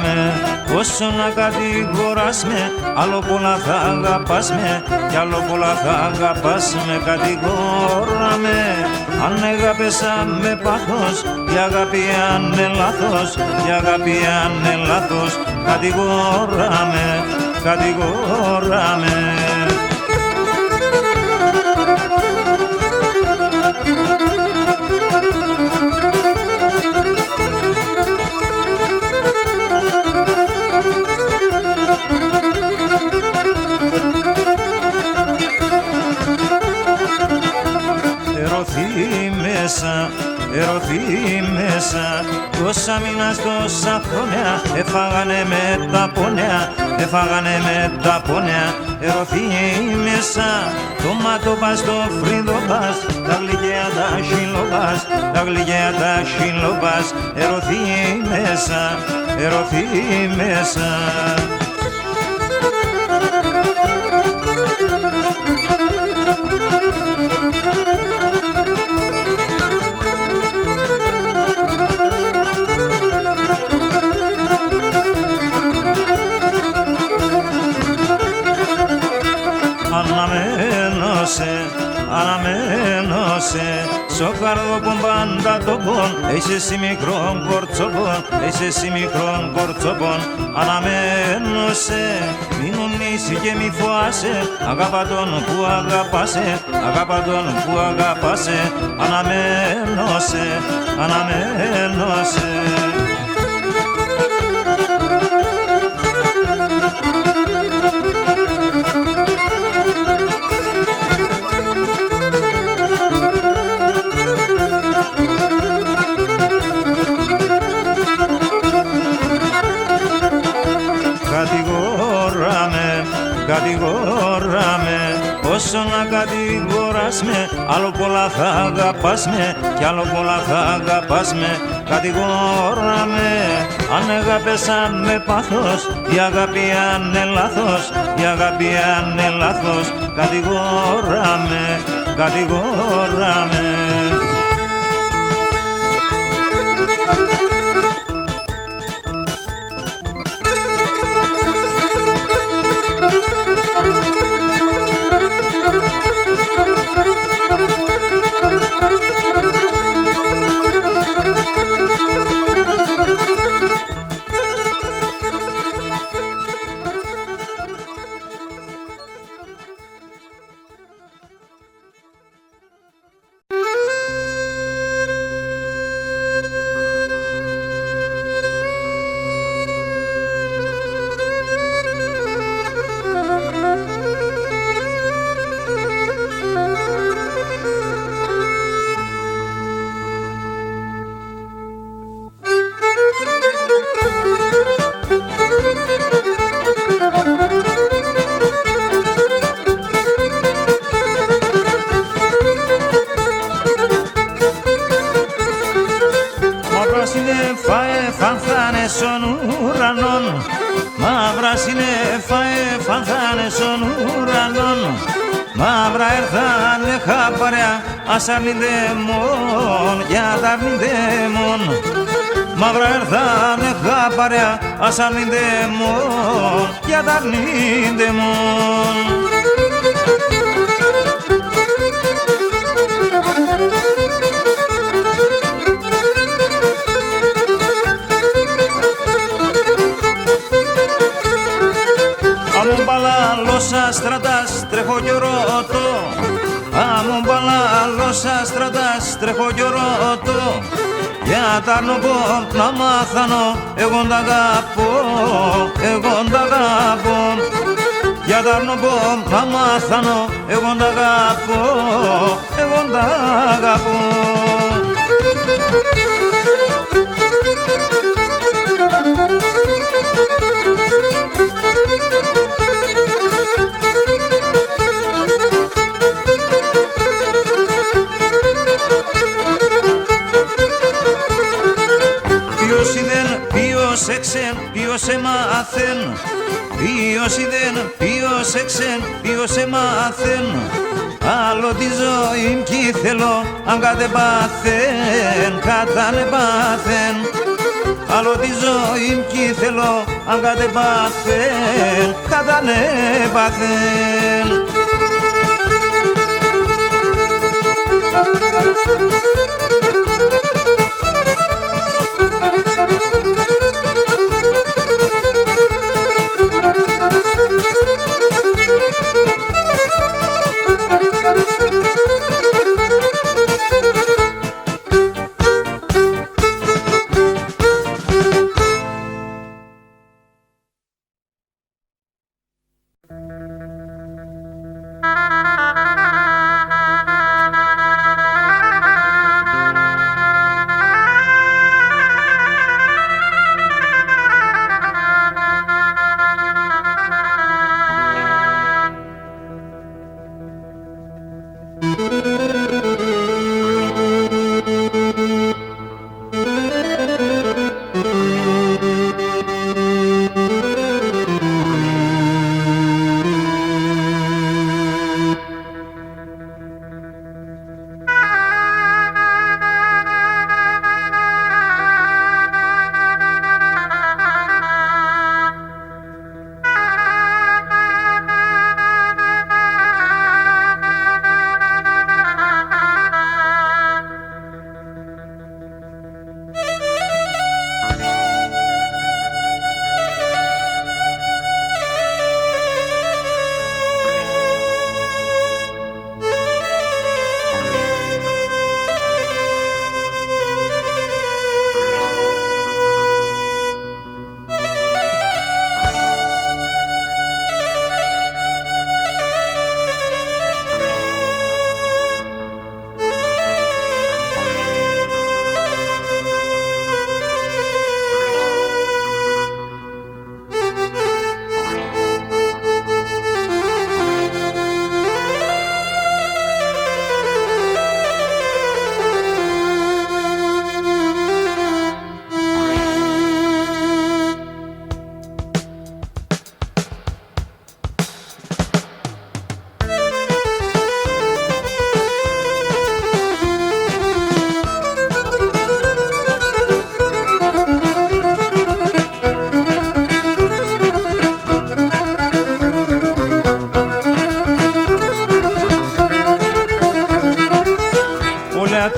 με, όσο να κατηγοράς με, άλλο πολλά θα αγαπάς με, κι άλλο πολλά θα αγαπάς με, κατηγορά με. Αν αγάπησα με πάθος, η αγάπη αν είναι λάθος, η αγάπη αν είναι λάθος, κατηγορά με, κατηγορά με. Ερωθεί μέσα, τόσα μήνας, τόσα χρόνια, έφαγανε με τα πόνια, έφαγανε με τα πόνια. Ερωθεί μέσα, το μάτω πας, το φρύδο πας, τα γλυκαία τα σιλοπάς, τα γλυκαία τα σιλοπάς. Ερωθεί μέσα, ερωθεί μέσα. Αναμένωσε, στο καρδόπον πάντα το πον, είσαι εσύ μικρόν κορτσόπον, είσαι εσύ μικρόν κορτσόπον. Αναμένωσε, μείνουν ήσυχοι και μη φοάσαι, αγάπα τον που αγαπάσαι, αγάπα τον που αγαπάσαι. Αναμένωσε, αναμένωσε. Κατηγορά με, όσο να κατηγοράς με, άλλο πολλά θα αγαπάς με, κι άλλο πολλά θα αγαπάς με. Κατηγορά με, αν αγάπησα με πάθος, η αγάπη αν είναι λάθος, η αγάπη αν είναι λάθος. Κατηγορά με, κατηγορά με. Μαύρα σύννεφα εφανθάνε στον ουρανόν, μαύρα έρθανε χαπαριά ας αρνείται μόν, για τα αρνείται μόν. Μαύρα έρθανε χαπαριά ας αρνείται μόν, για τα αρνείται μόν. Αμον παλάλωσα στρατάς τρέχω κι ρωτώ, αμον παλάλωσα στρατάς τρέχω κι ρωτώ, για τα αρνοπώ να μάθανω, εγώ τ' αγαπώ, εγώ τ' αγαπώ. Για τα αρνοπώ να μάθανω, εγώ τ' αγαπώ, εγώ τ' αγαπώ. Ποιος είδεν, ποιος έξεν, ποιος εμάθεν, ποιος είδεν, ποιος έξεν, ποιος εμάθεν. Άλλο τη ζωή κι θέλω, αν κατεπάθεν, κατανεπάθεν. άλλο τη ζωή μ' κι θέλω αν κατεπάθεν, κατανέπαθεν.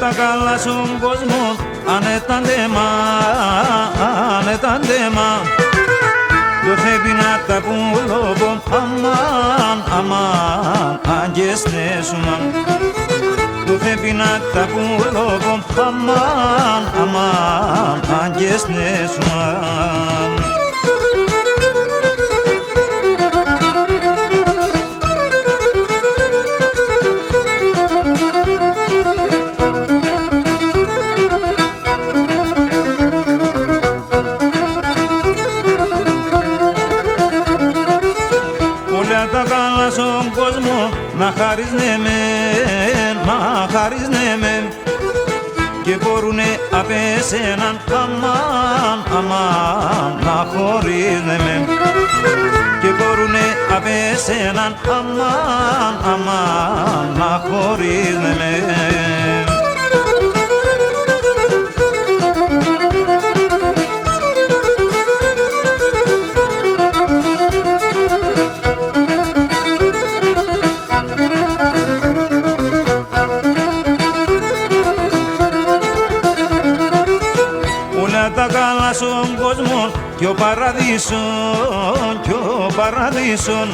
Τα καλά στον κόσμο ανετάντεμα, ανετάντεμα. Δεν πρέπει να τα πουλώβω, αμάν, αμάν, αν και στέσουμα. Δεν πρέπει να τα πουλώβω, αμάν, αμάν, αν και στέσουμα. Στον κόσμο να χαρείς ναι μεν, να χαρείς ναι μεν και μπορουνε απ' εσέναν αμάν, αμάν να χωρίς ναι μεν και μπορουνε απ' εσέναν αμάν, αμάν να χωρίς ναι μεν. Τα καλά στον κόσμο κι ο παραδείσον, κι ο παραδείσον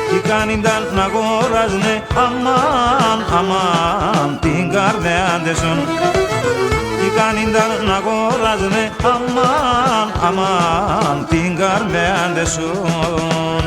τι κάνει να αγοράζουνε αμάν, αμάν την καρδιά τεσον τι κάνει να αγοράζουνε αμάν, αμάν την καρδιά τεσον.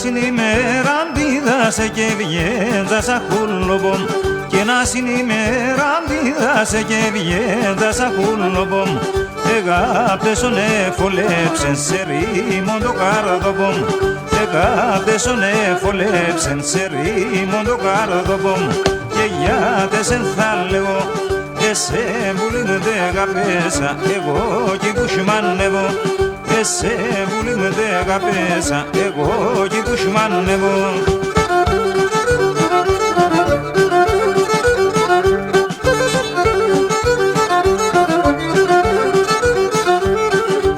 είναι ημέρα αντίδασε και βγαίνοντα σαν χούλομπομ. Και να είναι ημέρα αντίδασε και βγαίνοντα σαν χούλομπομ. Εγάπτεσονε φολέψεν σε ρήμον το καρδοπομ. Εγάπτεσονε φολέψεν σε ρήμον το καρδοπομ. Και γιάτεσεν θα λέγω εσέ βουλήν δε αγαπέσα, εγώ κι κουσμάνευω. Εσέ βουλήν δε αγαπέσα, εγώ κι κουσμάνευω.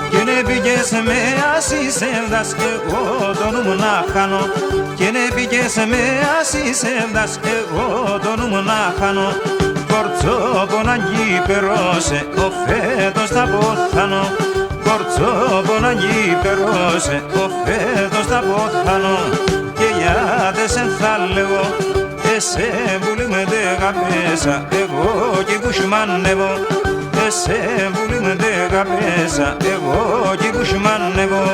Και ναι πήγες με ασύσευδας, εγώ το νου μου να χάνω. Και ναι πήγες με ασύσευδας, εγώ το νου μου να χάνω. Κορτσόπον αγγί περώσε, ο φέτος θα ποθάνω. Κορτσόπον αγγί περώσε, ο φέτος θα ποθάνω. Και γιάτες εν θα λέγω, εσέ βουλή με δε αγαπέσα, εγώ κι κουσμάνευω. Εσέ βουλή με δε αγαπέσα, εγώ κι κουσμάνευω.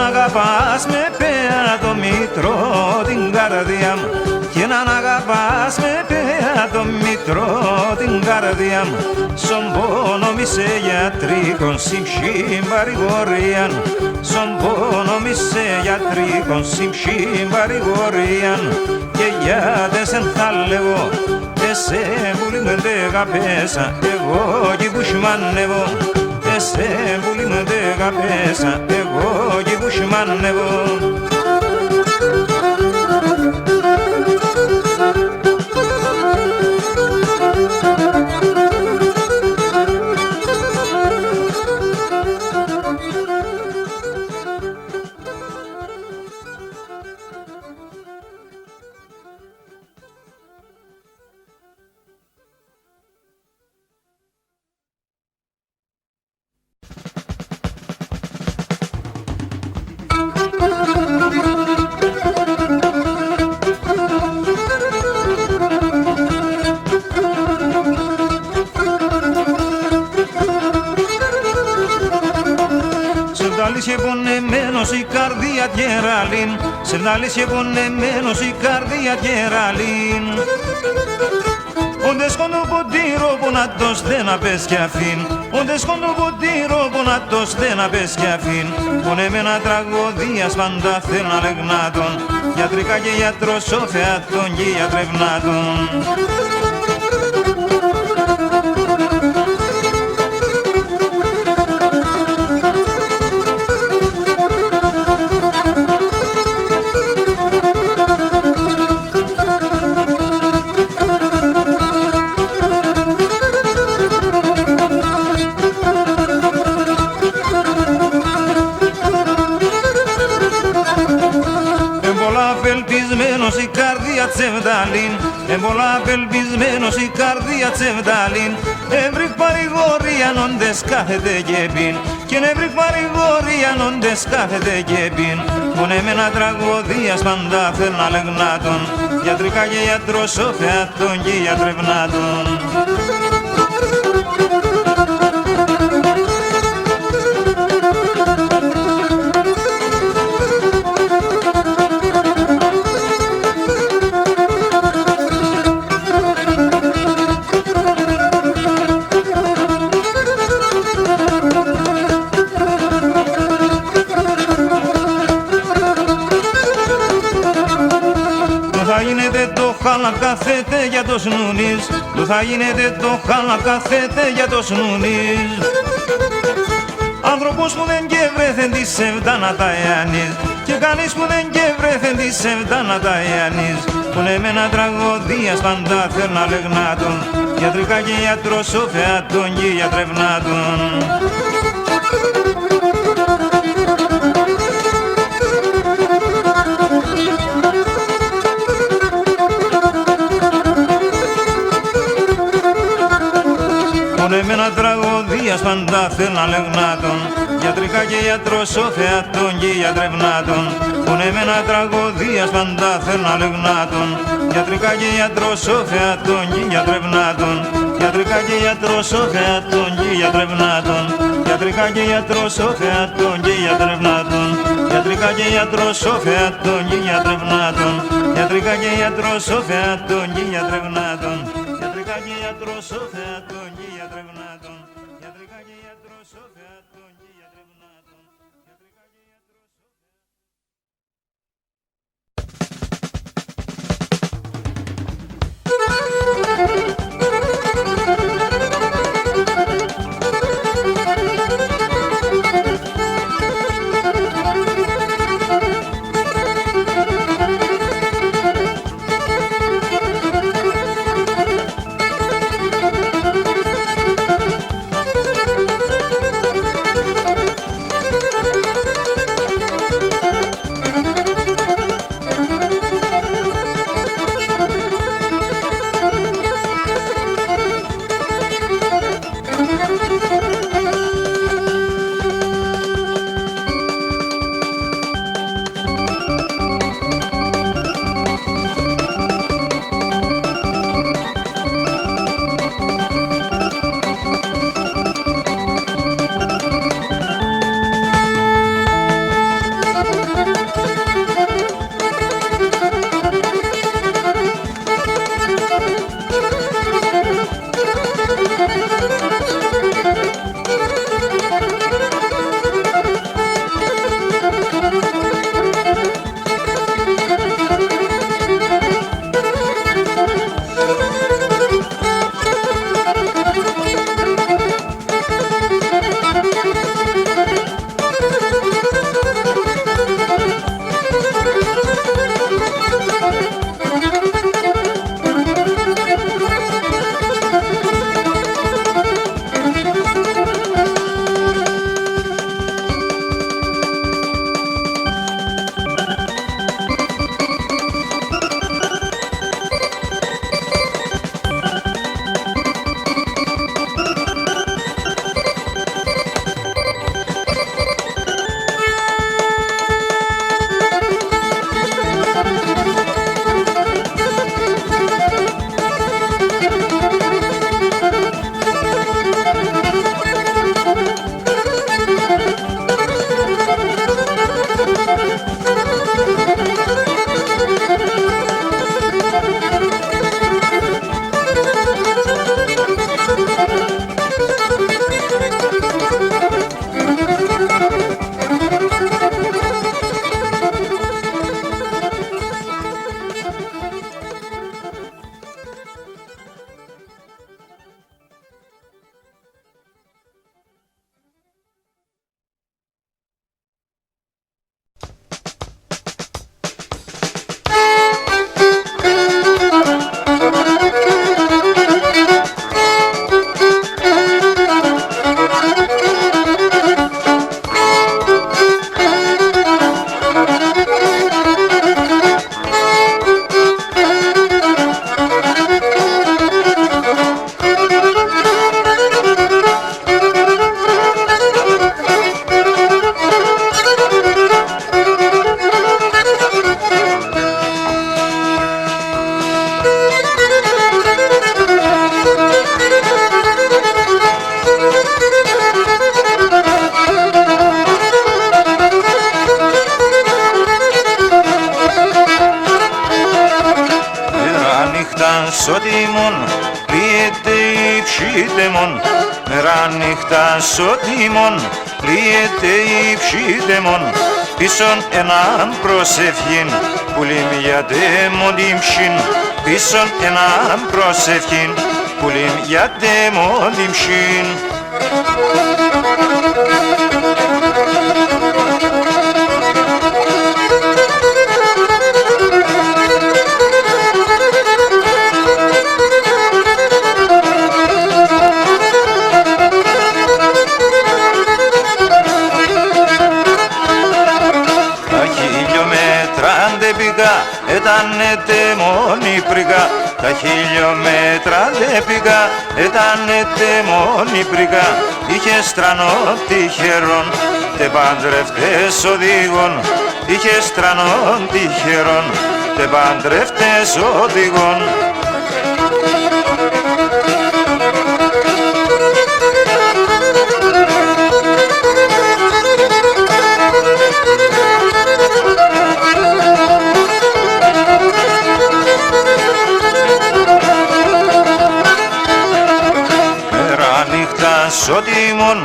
Αγαπάς με πέρα το μήτρο την καρδιά μου. Και να αγαπάς με πέρα το μήτρο την καρδιά μου. Στον πόνο μη σε γιατρίκον συμψήν παρηγορίαν. Στον πόνο μη σε γιατρίκον συμψήν παρηγορίαν. Και γιάτες εν θα λέγω, εσέ βουλή με δε αγαπέσα, εγώ κι κουσμάνευω. Εσέ βουλή με δε αγαπέσα, εγώ κι κουσμάνευω. Σε πονεμένος η καρδία γεραλήν, σε λάλησε πονεμένος η καρδία γεραλήν. Όντες κοντό ποτήρο που να το στένα πες κι αφήν, όντες κοντό ποτήρο που να το στένα πες κι αφήν. Πονεμένα τραγωδίας πάντα θέλω να λεγνάτων, γιατρικά και γιατροσόφεατων και γιατρευνάτων. Απελπισμένος η καρδία τσεβδαλήν, πολλά απελπισμένος η καρδία τσεβδαλήν. Εύρικ παρηγορίαν όντες κάθεται και πιν, και εύρικ παρηγορίαν όντες κάθεται και πιν. Πονεμένα τραγωδίας πάντα θέλουν να λεγνάτων, γιατρικά και γιατροσόφεατων και γιατρευνάτων. Χάλα κάθεται για το σνούνις, του θα γίνεται το χάλα κάθεται για το σνούνις. Άνθρωπος που δεν και βρέθεν τη σεβδά να τα εάνεις, και κανείς που δεν και βρέθεν τη σεβδά να τα εάνεις. Πονεμένα τραγωδίας πάντα θέλουν να λεγνάτων, γιατρικά και γιατροσόφεατων και γιατρευνάτων. Πονεμένα τραγωδίας πάντα θέλουν να λεγνάτων, γιατρικά και γιατροσόφεατων και γιατρευνάτων. Πονεμένα τραγωδίας πάντα θέλουν να λεγνάτων, Γιατρικά και ιατροσοφιατών και γιατρευνάτων. Γιατρικά και ιατροσοφιατών και γιατρευνάτων. Γιατρικά και ιατροσοφιατών και γιατρευνάτων. Γιατρικά και ιατροσοφιατών και γιατρευνάτων. Γιατρικά και ιατροσοφιατών και γιατρευνάτων. Γιατρικά και ιατροσοφιατών και γιατρευνάτων. Γιατρικά και ιατροσοφιατών και γιατρευνάτων. σωτήμων, πλύεται η ψήτεμον, μέρα νύχτα σωτήμων, πλύεται η ψήτεμον, πίσον έναν προσευχήν, πουλήμ για δαίμον την ψήν, πίσον έναν προσευχήν, πουλήμ για δαίμον την ψήν. Ήταν εταιμόνι πριγά, τα χιλιόμετρα δεν πήγα, ήταν εταιμόνι πριγά, είχε στρανό τυχερόν, τε παντρευτές οδηγών, είχε στρανό τυχερόν, τε παντρεύτες οδηγών. Μέρα νύχτα σωτήμων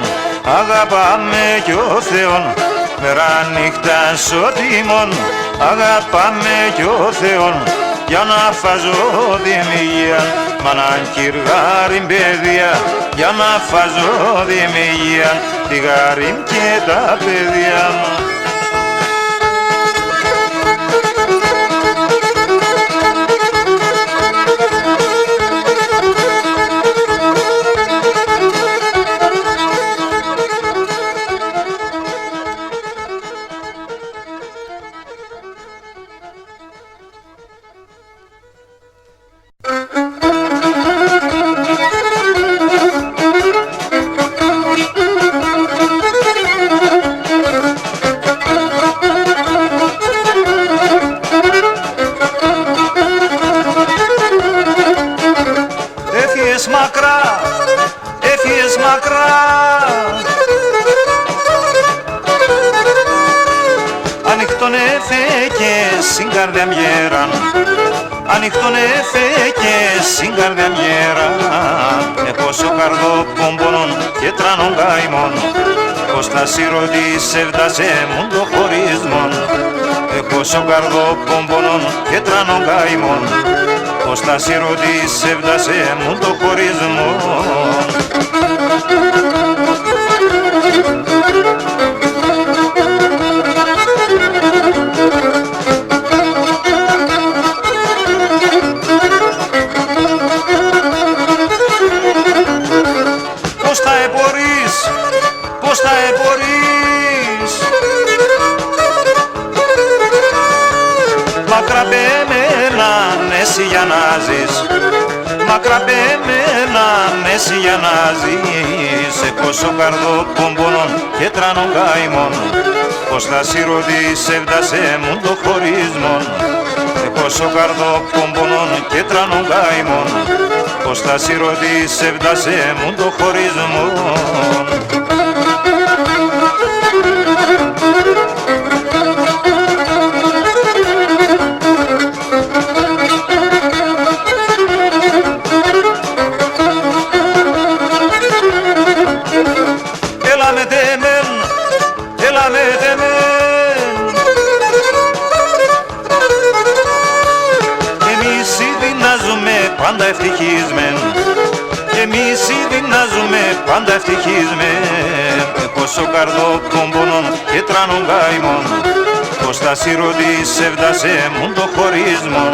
αγαπάμε κι ο Θεόν. Μέρα νύχτα σωτήμων αγαπάμε κι ο Θεόν. Για να φάζω δημιουργία, μαναν κυργάριν παιδεία. Για να φάζω δημιουργία, τη γάριν και τα παιδιά. Έφυγες μακρά, ανοιχτόν έφεκες στην καρδιά μιέραν. Ανοιχτόν έφεκες στην καρδιά μιέραν. Πόσο καρδοπόμπονον και τρανον καημόν. Πως τα σιρωτής έφτασε μου το χωρισμόν. Πόσο καρδοπόμπονον και τρανον καημόν. Πως τα σιρωτής έφτασε μου το χωρισμό. Πως τα εμπορείς, πως τα εμπορείς. Μακρά πέμενα εσύ για να ζεις. Μακρά πέμενα εσύ για να ζεις. Πόσο καρδοπόμπονον και τρανον καημόν. Πως τα σιρωτής έφτασε μου το χωρισμόν. Πόσο καρδοπόμπονον και τρανον καημόν. Πως τα σιρωτής έφτασε μου το χωρισμόν. Έλα με τεμέν, έλα με τεμέν. Εμείς ήδη να ζούμε πάντα ευτυχισμέν. Εμείς ήδη να ζούμε πάντα ευτυχισμέν. Πόσο καρδοπόμπονον και τρανον καημόν. Πως τα σιρωτής έφτασε μου το χωρισμόν.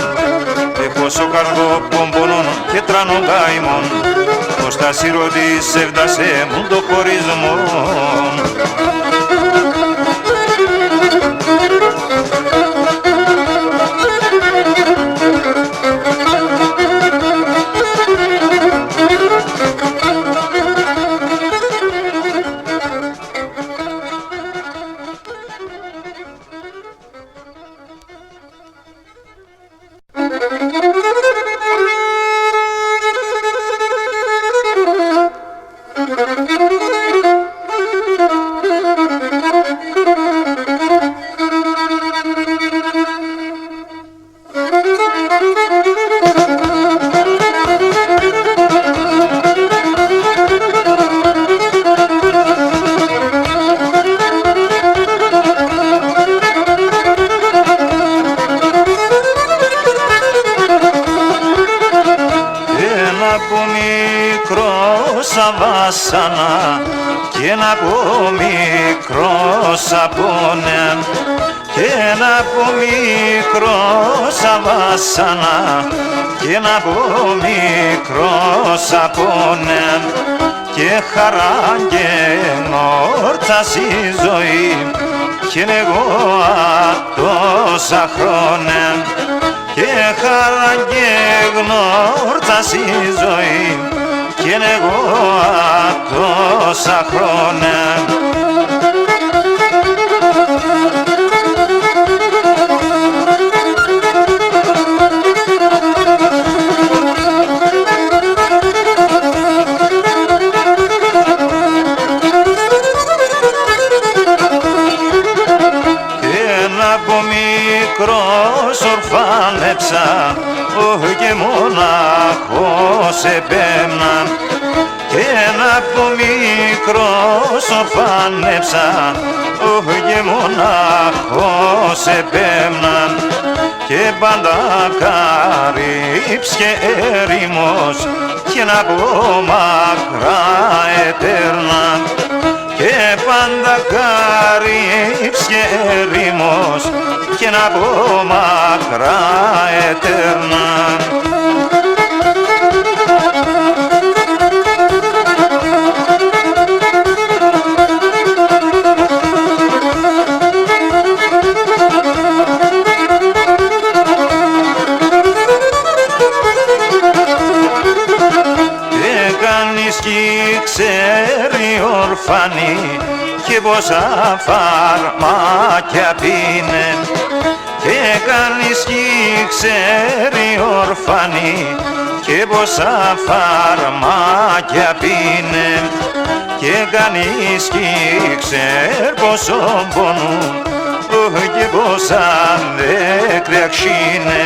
Πόσο καρδοπόμπονον και τρανον καημόν. Πως τα σιρωτής έφτασε μου το χωρισμόν. Βασάνα και ένα από μικρό σαπόνε και ένα από μικρό βασάνα και ένα από μικρό σαπόνε και χαρά και νόρτας η ζωή και εγώ τόσα χρόνια και χαρά και γνόρτας η ζωή κι εγώ τόσα χρόνια. πως επέμναν και να από μικρός οφάνεψα και μονάχος επέμναν και πάντα καρύψ και έρημος και να από μακρά ετέρναν και πάντα καρύψ και έρημος και να από μακρά ετέρναν. Κι ξέρει ορφανή και πόσα φαρμάκια πίνε και κανείς κι ξέρει ορφανή και πόσα φαρμάκια πίνε και κανείς κι ξέρει πόσο πονούν και πόσα δάκρυα ξύνε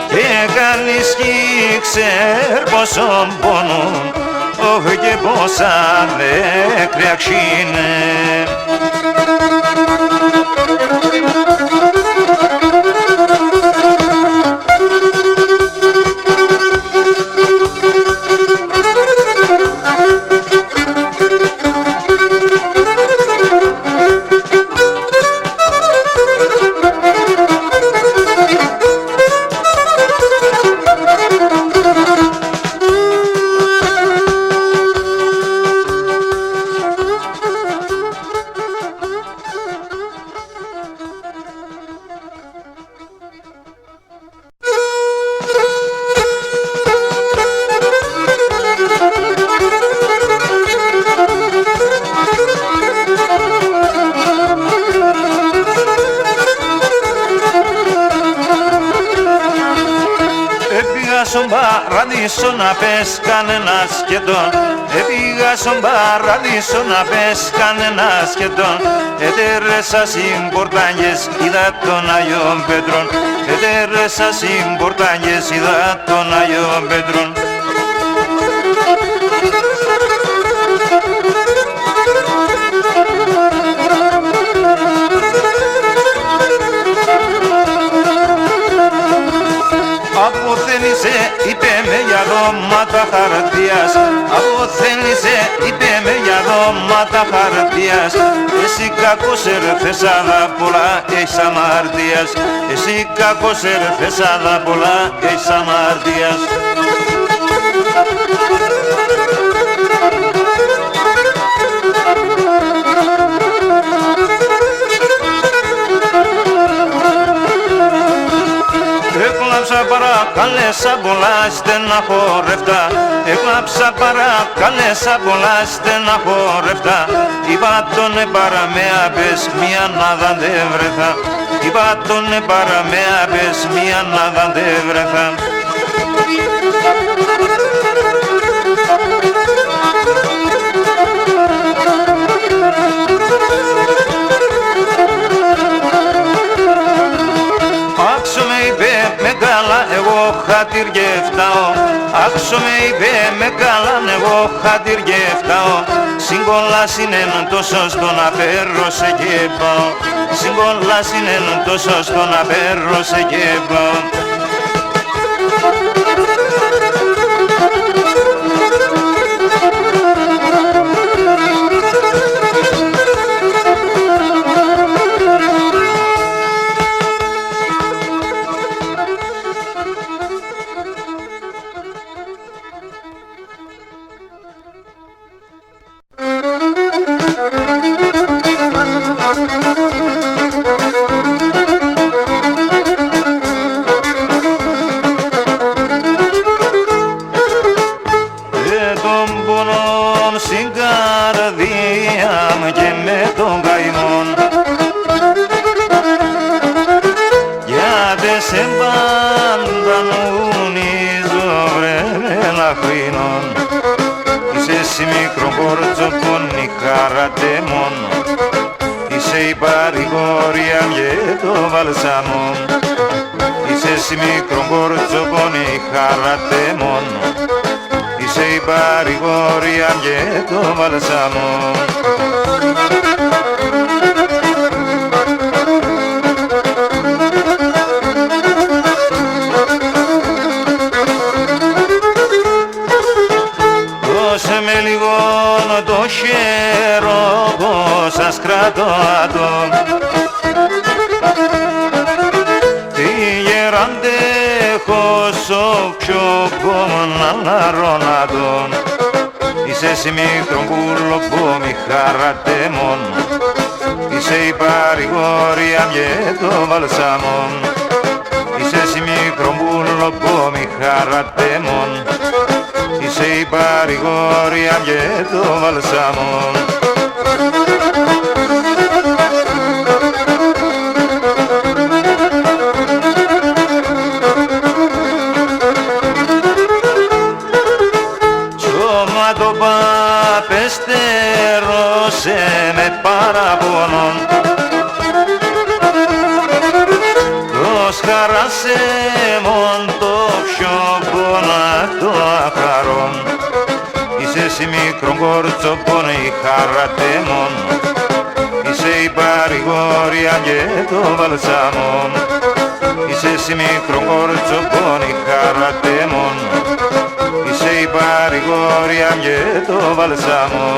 και κανείς κι ξέρει πόσο πονούν και πόσα δάκρυα ξύνε. στον παράδεισο να πες κανένας σκετόν. Επήγα στον παράδεισο να πες κανένας σκετόν. Ετέρεσα συμπορτάνιες είδα τον Άγιον Πέτρον. Ετέρεσα συμπορτάνιες είδα τον Άγιον Πέτρον. Αποθένησε, είπε με για δώματα χαρτίας. Αποθένησε, είπε με για δώματα χαρτίας. Εσύ κακός ερθες άλλα πολλά έχεις αμαρτίας. Εσύ κακός ερθες άλλα πολλά έχεις αμαρτίας. Έκλαψα παρακάλεσα πολλά στεναχωρευτά. Έκλαψα παρακάλεσα πολλά στεναχωρευτά. Είπα τον παραμέα πες μια νάδα δεν βρεθά. Είπα τον παραμέα πες μια νάδα δεν βρεθά. Άξο με είπε με καλά εγώ χατηριεύταω. Άξο με είπε με καλά εγώ χατηριεύταω. Συγκολάς είναι τόσο στο να φέρω σε και πάω. Συγκολάς είναι τόσο στο να φέρω σε και πάω. Είσαι μικρό πορτσοκόνι χαρατέμον. Είσαι η παρηγορία και το βαλσάμον. Είσαι εσύ μικρό κορτσοπόνι χαράτε μόνο, είσαι η παρηγορία και το βαλσαμό. Δώσε με λίγο το χέρο πως σας κρατώ άτομ. Τι γεράντε χώσω πιο πομναλαρώνατον. Είσαι εσύ μικρόν κουλοπό μη χαράτε μόνο, είσαι η παρηγορία και το βαλσαμό. Είσαι εσύ μικρόν κουλοπό μη χαράτε μόνο, είσαι η παρηγορία και το βαλσαμό. Σώμα το παπεστερώσε με παραπονόν, το σχαράσε μον το πιο πονατό αχαρόν. Είσαι εσύ μικρόν κορτσοπόνι χαράτε μόνο, είσαι η παρηγορία και το βαλσαμό. Είσαι εσύ μικρόν κορτσοπόνι χαράτε μόνο, είσαι η παρηγορία και το βαλσαμό.